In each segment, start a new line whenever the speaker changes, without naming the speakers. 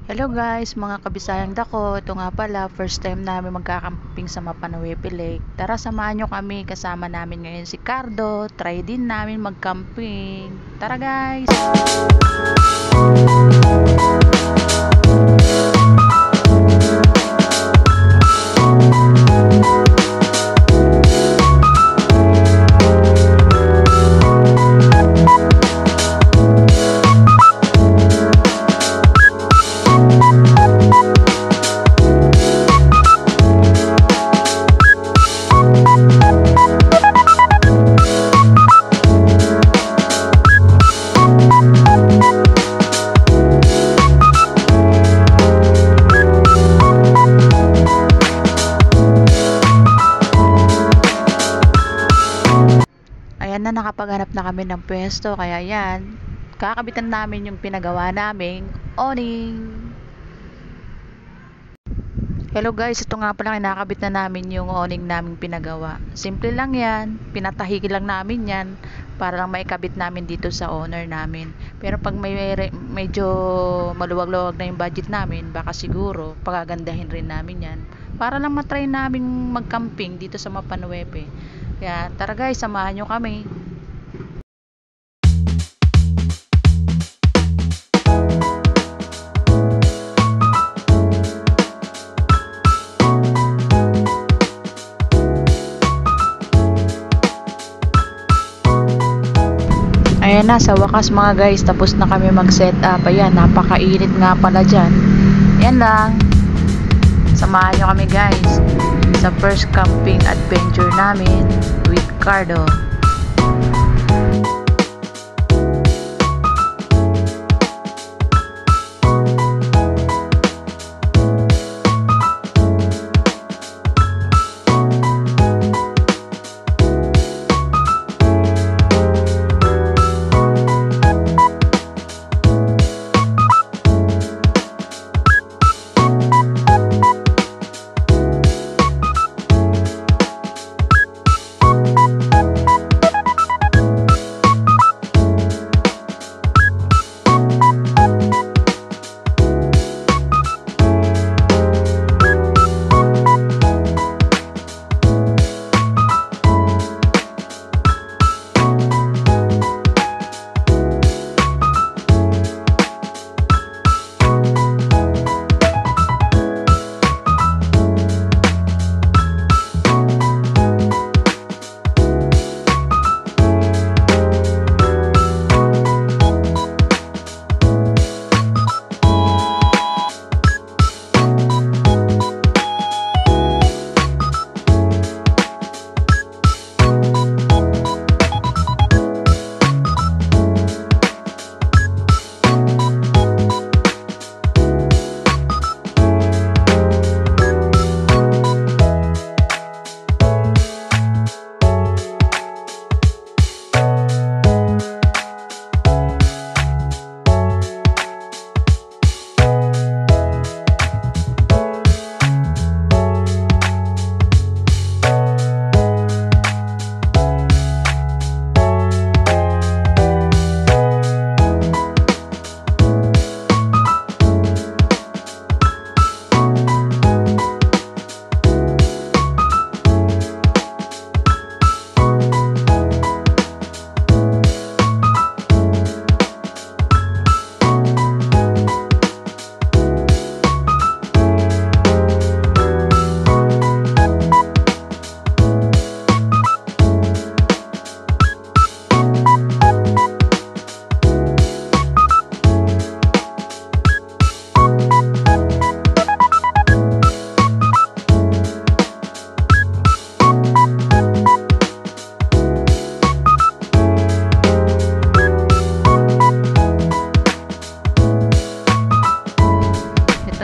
Hello guys, mga kabisayang dako. Ito nga pala, first time namin magkakamping sa Mapanwepe Lake. Tara, samahan nyo kami. Kasama namin ngayon si Cardo. Try din namin magcamping. Tara guys! Ayan na, nakapaghanap na kami ng pwesto. Kaya yan, kakabitan namin yung pinagawa naming awning. Hello guys, ito nga pala, kinakabit na namin yung awning naming pinagawa. Simple lang yan, pinatahig lang namin yan para lang maikabit namin dito sa owner namin. Pero pag medyo maluwag-luwag na yung budget namin, baka siguro pagagandahin rin namin yan para lang matry namin magcamping dito sa Mapanwepe. Kaya tara guys, samahan nyo kami. Ayan na, sa wakas mga guys, tapos na kami mag-set up. Ayan, napakainit nga pala dyan. Ayan lang. Samahan nyo kami guys sa first camping adventure namin with Cardo.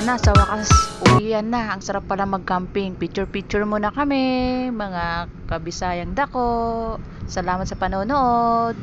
Na, sa wakas uwian na. Ang sarap pala mag-camping. Picture muna kami, mga kabisayang dako. Salamat sa panonood.